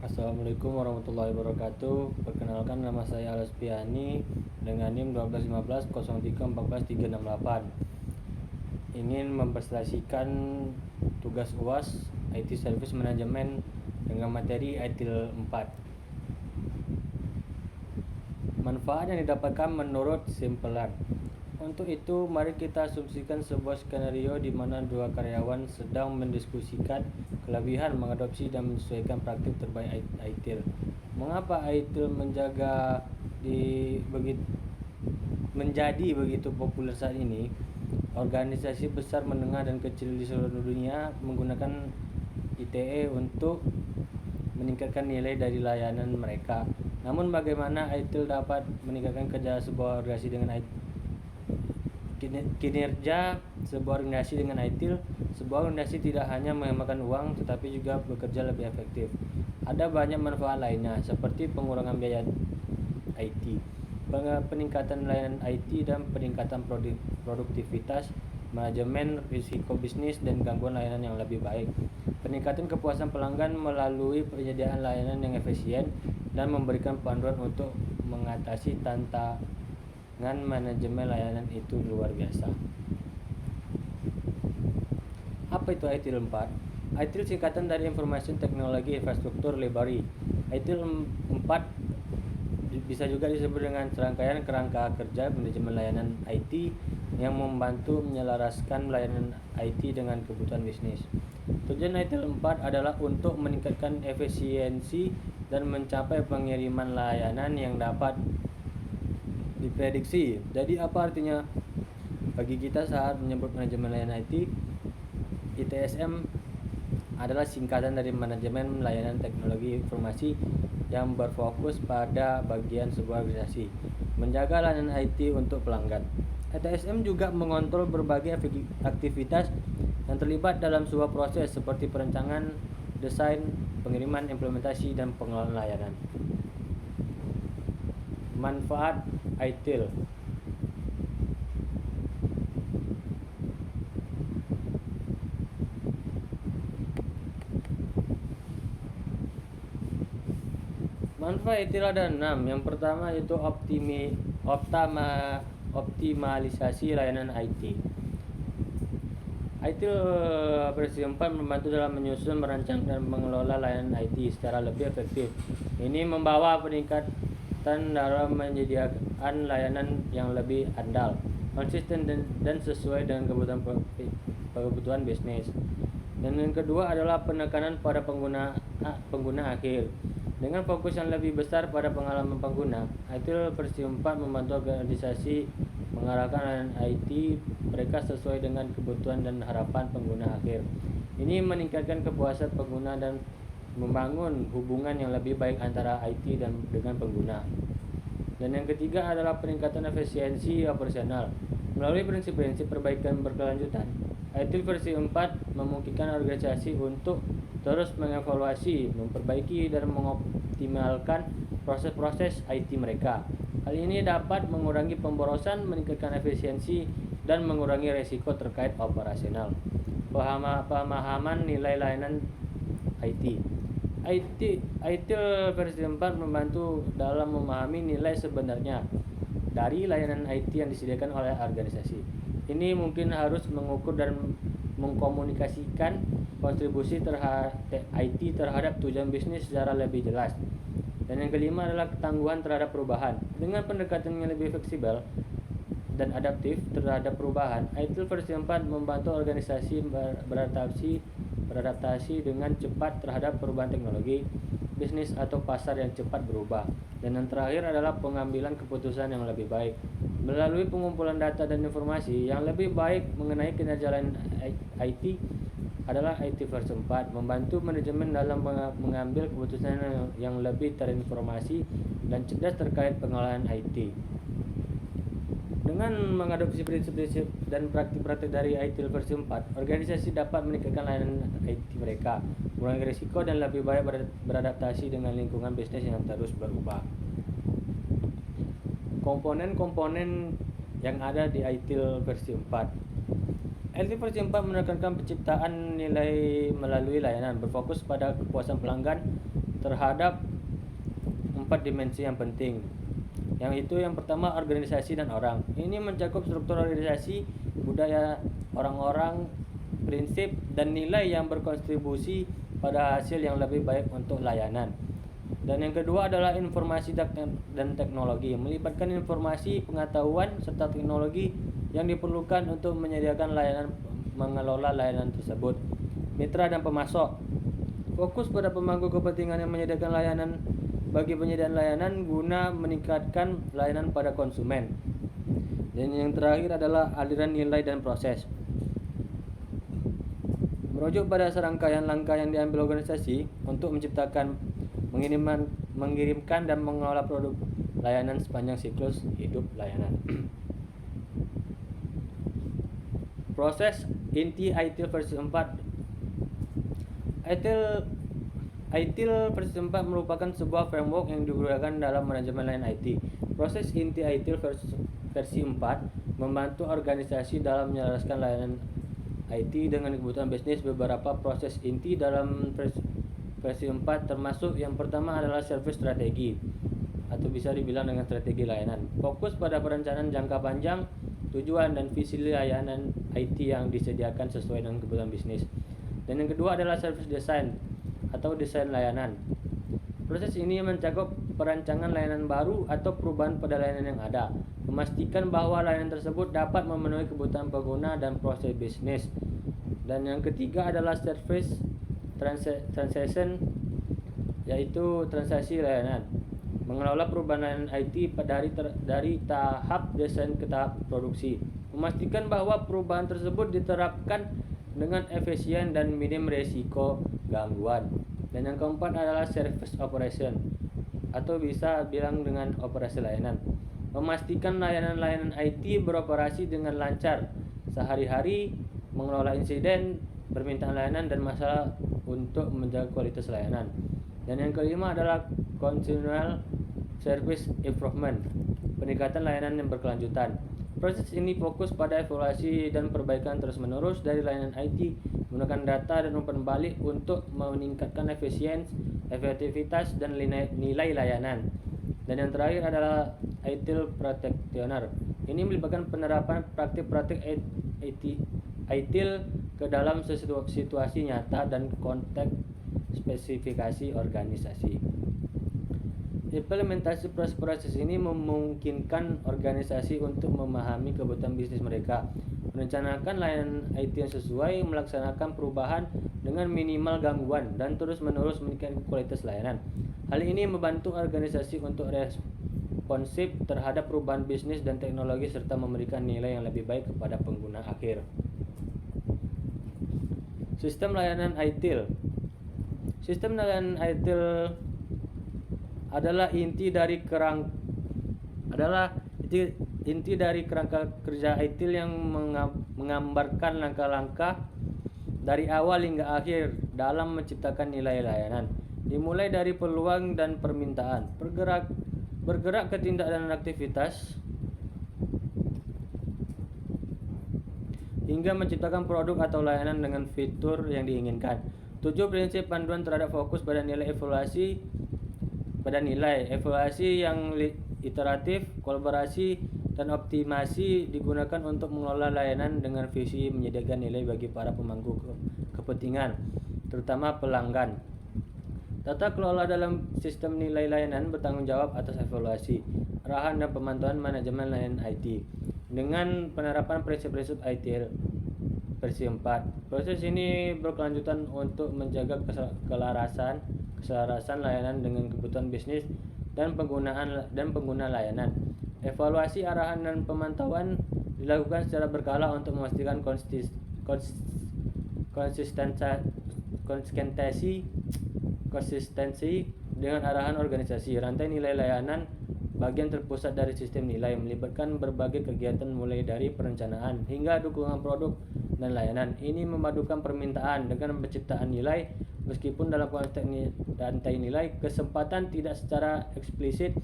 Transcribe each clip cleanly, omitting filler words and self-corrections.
Assalamualaikum warahmatullahi wabarakatuh. Perkenalkan, nama saya Alaspiani dengan NIM 1215 0314 368. Ingin mempresentasikan tugas UAS IT Service Management dengan materi ITIL 4. Manfaat yang didapatkan menurut simpelan. Untuk itu, mari kita asumsikan sebuah skenario di mana dua karyawan sedang mendiskusikan kelebihan mengadopsi dan menyesuaikan praktik terbaik ITIL. Mengapa ITIL menjadi begitu populer saat ini? Organisasi besar, menengah, dan kecil di seluruh dunia menggunakan ITE untuk meningkatkan nilai dari layanan mereka. Namun bagaimana ITIL dapat meningkatkan kerja sebuah organisasi dengan kinerja sebuah organisasi dengan ITIL? Sebuah organisasi tidak hanya menghemat uang tetapi juga bekerja lebih efektif. Ada banyak manfaat lainnya seperti pengurangan biaya IT, peningkatan layanan IT dan peningkatan produktivitas, manajemen risiko bisnis dan gangguan layanan yang lebih baik, peningkatan kepuasan pelanggan melalui penyediaan layanan yang efisien dan memberikan panduan untuk mengatasi tantangan manajemen layanan itu luar biasa. Apa itu ITIL 4? ITIL singkatan dari Information Technology Infrastructure Library. ITIL 4 bisa juga disebut dengan serangkaian kerangka kerja manajemen layanan IT yang membantu menyelaraskan layanan IT dengan kebutuhan bisnis. Tujuan ITIL 4 adalah untuk meningkatkan efisiensi dan mencapai pengiriman layanan yang dapat diprediksi. Jadi apa artinya bagi kita saat menyebut manajemen layanan IT? ITSM adalah singkatan dari Manajemen Layanan Teknologi Informasi yang berfokus pada bagian sebuah organisasi menjaga layanan IT untuk pelanggan. ITSM juga mengontrol berbagai aktivitas yang terlibat dalam sebuah proses seperti perencanaan, desain, pengiriman, implementasi, dan pengelolaan layanan. Manfaat ITIL. Manfaat ITIL ada 6. Yang pertama yaitu optimalisasi layanan IT. ITIL versi 4 membantu dalam menyusun, merancang, dan mengelola layanan IT secara lebih efektif. Ini membawa peningkatan dalam menyediakan layanan yang lebih andal, konsisten, dan sesuai dengan kebutuhan bisnis. Dan yang kedua adalah penekanan pada pengguna akhir. Dengan fokus yang lebih besar pada pengalaman pengguna, ITIL versi 4 membantu organisasi mengarahkan layanan IT mereka sesuai dengan kebutuhan dan harapan pengguna akhir. Ini meningkatkan kepuasan pengguna dan membangun hubungan yang lebih baik antara IT dan dengan pengguna. Dan yang ketiga adalah peningkatan efisiensi operasional. Melalui prinsip-prinsip perbaikan berkelanjutan, ITIL versi 4 memungkinkan organisasi untuk terus mengevaluasi, memperbaiki, dan mengoptimalkan proses-proses IT mereka. Hal ini dapat mengurangi pemborosan, meningkatkan efisiensi, dan mengurangi risiko terkait operasional. Pemahaman nilai layanan IT. ITIL versi 4 membantu dalam memahami nilai sebenarnya dari layanan IT yang disediakan oleh organisasi. Ini mungkin harus mengukur dan mengkomunikasikan kontribusi terhadap IT terhadap tujuan bisnis secara lebih jelas. Dan yang kelima adalah ketangguhan terhadap perubahan. Dengan pendekatan yang lebih fleksibel dan adaptif terhadap perubahan, ITIL versi 4 membantu organisasi beradaptasi dengan cepat terhadap perubahan teknologi, bisnis, atau pasar yang cepat berubah. Dan yang terakhir adalah pengambilan keputusan yang lebih baik. Melalui pengumpulan data dan informasi yang lebih baik mengenai kinerja layanan IT adalah IT versi 4 membantu manajemen dalam mengambil keputusan yang lebih terinformasi dan cerdas terkait pengelolaan IT. Dengan mengadopsi prinsip-prinsip dan praktik-praktik dari ITIL versi 4, organisasi dapat meningkatkan layanan IT mereka, mengurangi risiko, dan lebih baik beradaptasi dengan lingkungan bisnis yang terus berubah. Komponen-komponen yang ada di ITIL versi 4. IT versi 4 menekankan penciptaan nilai melalui layanan, berfokus pada kepuasan pelanggan terhadap 4 dimensi yang penting. Yang itu yang pertama, organisasi dan orang. Ini mencakup struktur organisasi, budaya orang-orang, prinsip dan nilai yang berkontribusi pada hasil yang lebih baik untuk layanan. Dan yang kedua adalah informasi dan teknologi, melibatkan informasi, pengetahuan serta teknologi yang diperlukan untuk menyediakan layanan, mengelola layanan tersebut. Mitra dan pemasok, fokus pada pemangku kepentingan yang menyediakan layanan bagi penyediaan layanan guna meningkatkan layanan pada konsumen. Dan yang terakhir adalah aliran nilai dan proses, merujuk pada serangkaian langkah yang diambil organisasi untuk menciptakan, mengirimkan dan mengelola produk layanan sepanjang siklus hidup layanan. Proses inti ITIL versi 4. ITIL versi 4 merupakan sebuah framework yang digunakan dalam manajemen layanan IT. Proses inti ITIL versi 4 membantu organisasi dalam menyelaraskan layanan IT dengan kebutuhan bisnis. Beberapa proses inti dalam versi 4 termasuk yang pertama adalah service strategi, atau bisa dibilang dengan strategi layanan. Fokus pada perencanaan jangka panjang, tujuan dan visi layanan IT yang disediakan sesuai dengan kebutuhan bisnis. Dan yang kedua adalah service design atau desain layanan. Proses ini mencakup perancangan layanan baru atau perubahan pada layanan yang ada, memastikan bahwa layanan tersebut dapat memenuhi kebutuhan pengguna dan proses bisnis. Dan yang ketiga adalah service transition, yaitu transaksi layanan, mengelola perubahan layanan IT dari tahap desain ke tahap produksi, memastikan bahwa perubahan tersebut diterapkan dengan efisien dan minim risiko gangguan. Dan yang keempat adalah service operation, atau bisa bilang dengan operasi layanan, memastikan layanan-layanan IT beroperasi dengan lancar sehari-hari, mengelola insiden, permintaan layanan dan masalah untuk menjaga kualitas layanan. Dan yang kelima adalah continual service improvement, peningkatan layanan yang berkelanjutan. Proses ini fokus pada evaluasi dan perbaikan terus-menerus dari layanan IT, menggunakan data dan umpan balik untuk meningkatkan efisiensi, efektivitas dan nilai layanan. Dan yang terakhir adalah ITIL practitioner. Ini melibatkan penerapan praktik-praktik ITIL ke dalam situasi nyata dan konteks spesifikasi organisasi. Implementasi proses ini memungkinkan organisasi untuk memahami kebutuhan bisnis mereka, merencanakan layanan IT yang sesuai, melaksanakan perubahan dengan minimal gangguan, dan terus-menerus meningkatkan kualitas layanan. Hal ini membantu organisasi untuk responsif terhadap perubahan bisnis dan teknologi serta memberikan nilai yang lebih baik kepada pengguna akhir. Sistem layanan ITIL. Sistem layanan ITIL adalah inti dari kerangka kerja ITIL yang menggambarkan langkah-langkah dari awal hingga akhir dalam menciptakan nilai layanan, dimulai dari peluang dan permintaan, bergerak ke tindak dan aktivitas, hingga menciptakan produk atau layanan dengan fitur yang diinginkan. 7 prinsip panduan terhadap fokus pada nilai evaluasi yang iteratif, kolaborasi, dan optimasi digunakan untuk mengelola layanan dengan visi menyediakan nilai bagi para pemangku kepentingan, terutama pelanggan. Tata kelola dalam sistem nilai layanan bertanggung jawab atas evaluasi, arahan dan pemantauan manajemen layanan IT dengan penerapan prinsip-prinsip ITIL versi 4. Proses ini berkelanjutan untuk menjaga keselarasan layanan dengan kebutuhan bisnis dan pengguna layanan. Evaluasi, arahan dan pemantauan dilakukan secara berkala untuk memastikan konsistensi dengan arahan organisasi. Rantai nilai layanan bagian terpusat dari sistem nilai, melibatkan berbagai kegiatan mulai dari perencanaan hingga dukungan produk dan layanan. Ini memadukan permintaan dengan penciptaan nilai. Meskipun dalam konteks rantai nilai, kesempatan tidak secara eksplisit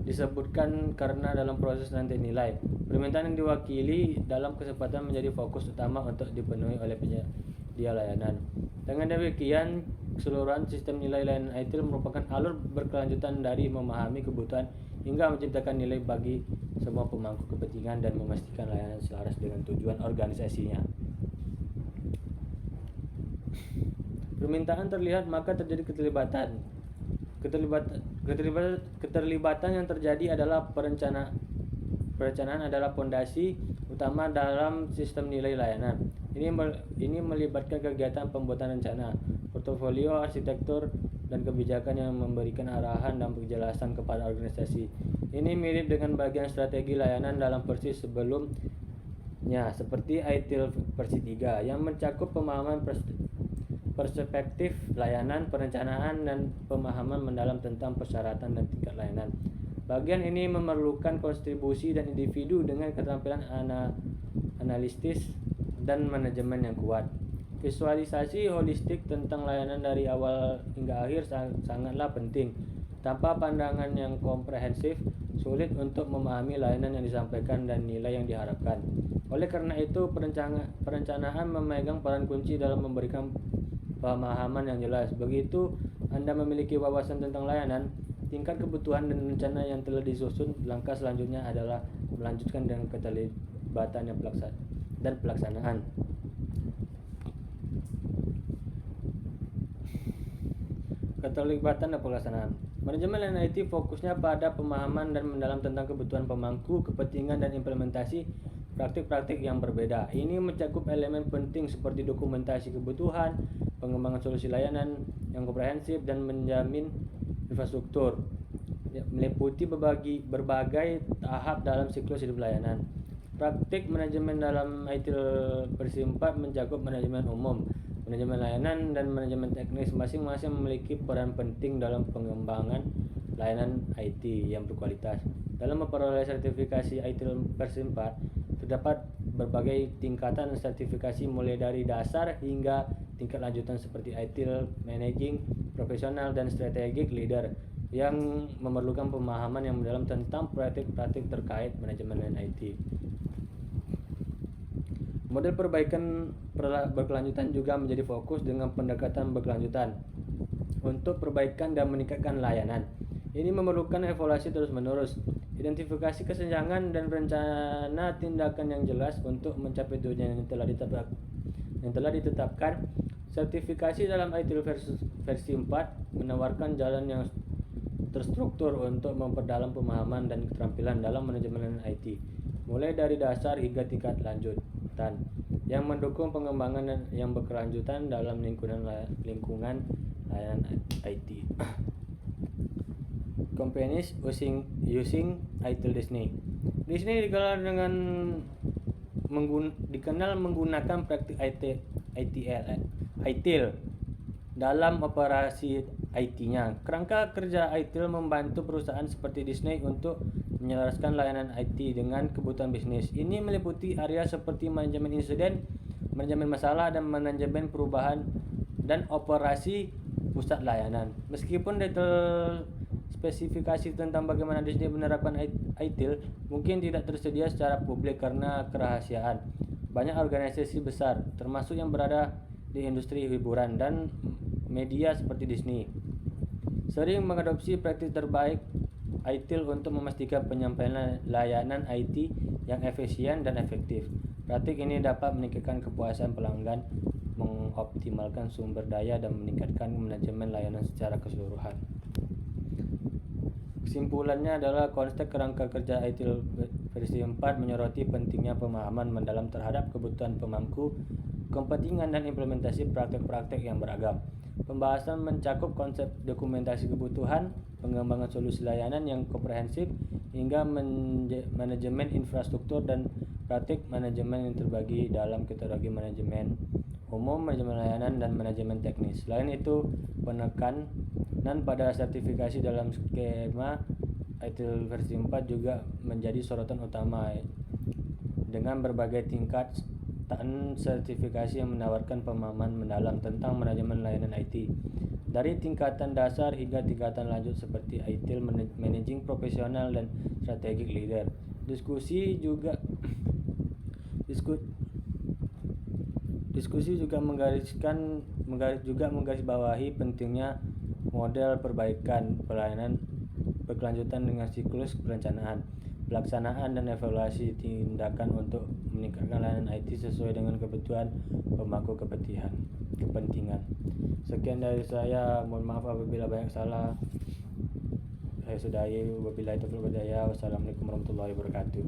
disebutkan karena dalam proses rantai nilai Permintaan yang diwakili dalam kesempatan menjadi fokus utama untuk dipenuhi oleh penyedia layanan. Dengan demikian, keseluruhan sistem nilai layanan ITIL merupakan alur berkelanjutan dari memahami kebutuhan hingga menciptakan nilai bagi semua pemangku kepentingan dan memastikan layanan selaras dengan tujuan organisasinya. Permintaan terlihat maka terjadi keterlibatan. Keterlibatan yang terjadi adalah perencanaan adalah fondasi utama dalam sistem nilai layanan. Ini melibatkan kegiatan pembuatan rencana, portofolio, arsitektur, dan kebijakan yang memberikan arahan dan penjelasan kepada organisasi. Ini mirip dengan bagian strategi layanan dalam versi sebelumnya, seperti ITIL versi 3 yang mencakup pemahaman perspektif layanan, perencanaan, dan pemahaman mendalam tentang persyaratan dan tingkat layanan. Bagian ini memerlukan kontribusi dan individu dengan keterampilan analitis dan manajemen yang kuat. Visualisasi holistik tentang layanan dari awal hingga akhir sangatlah penting. Tanpa pandangan yang komprehensif, sulit untuk memahami layanan yang disampaikan dan nilai yang diharapkan. Oleh karena itu, perencanaan memegang peran kunci dalam memberikan pemahaman yang jelas. Begitu Anda memiliki wawasan tentang layanan, tingkat kebutuhan dan rencana yang telah disusun, langkah selanjutnya adalah melanjutkan dengan keterlibatan dan pelaksanaan. Keterlibatan dan pelaksanaan. Manajemen layanan IT fokusnya pada pemahaman dan mendalam tentang kebutuhan pemangku kepentingan dan implementasi praktik-praktik yang berbeda. Ini mencakup elemen penting seperti dokumentasi kebutuhan, pengembangan solusi layanan yang komprehensif, dan menjamin infrastruktur. Meliputi berbagai tahap dalam siklus hidup layanan. Praktik manajemen dalam ITIL versi 4 mencakup manajemen umum, manajemen layanan, dan manajemen teknis. Masing-masing memiliki peran penting dalam pengembangan layanan IT yang berkualitas. Dalam memperoleh sertifikasi ITIL versi 4, terdapat berbagai tingkatan sertifikasi mulai dari dasar hingga tingkat lanjutan seperti ITIL Managing Professional dan Strategic Leader yang memerlukan pemahaman yang mendalam tentang praktik-praktik terkait manajemen IT. Model perbaikan berkelanjutan juga menjadi fokus dengan pendekatan berkelanjutan untuk perbaikan dan meningkatkan layanan. Ini memerlukan evaluasi terus-menerus, identifikasi kesenjangan, dan rencana tindakan yang jelas untuk mencapai tujuan yang telah ditetapkan. Sertifikasi dalam ITIL versi 4 menawarkan jalan yang terstruktur untuk memperdalam pemahaman dan keterampilan dalam manajemen IT, mulai dari dasar hingga tingkat lanjutan, yang mendukung pengembangan yang berkelanjutan dalam lingkungan layanan IT. Companies using ITIL Disney. Disney dikenal menggunakan praktik ITIL dalam operasi IT-nya. Kerangka kerja ITIL membantu perusahaan seperti Disney untuk menyelaraskan layanan IT dengan kebutuhan bisnis. Ini meliputi area seperti manajemen insiden, manajemen masalah, dan manajemen perubahan dan operasi pusat layanan. Meskipun detail spesifikasi tentang bagaimana Disney menerapkan ITIL mungkin tidak tersedia secara publik karena kerahasiaan. Banyak organisasi besar, termasuk yang berada di industri hiburan dan media seperti Disney, sering mengadopsi praktik terbaik ITIL untuk memastikan penyampaian layanan IT yang efisien dan efektif. Praktik ini dapat meningkatkan kepuasan pelanggan, mengoptimalkan sumber daya, dan meningkatkan manajemen layanan secara keseluruhan. Kesimpulannya adalah konsep kerangka kerja ITIL versi 4 menyoroti pentingnya pemahaman mendalam terhadap kebutuhan pemangku kepentingan dan implementasi praktek-praktek yang beragam. Pembahasan mencakup konsep dokumentasi kebutuhan, pengembangan solusi layanan yang komprehensif, hingga manajemen infrastruktur dan praktik manajemen yang terbagi dalam kategori manajemen umum, manajemen layanan, dan manajemen teknis. Selain itu, penekanan pada sertifikasi dalam skema ITIL versi 4 juga menjadi sorotan utama dengan berbagai tingkat sertifikasi yang menawarkan pemahaman mendalam tentang manajemen layanan IT, dari tingkatan dasar hingga tingkatan lanjut seperti ITIL Managing Professional dan Strategic Leader. Diskusi juga menggarisbawahi pentingnya model perbaikan pelayanan berkelanjutan dengan siklus perencanaan, pelaksanaan, dan evaluasi tindakan untuk meningkatkan layanan IT sesuai dengan kebutuhan pemangku kepentingan. Sekian dari saya, mohon maaf apabila banyak salah. Saya sudahi, wabillahi taufiq wal hidayah. Wassalamualaikum warahmatullahi wabarakatuh.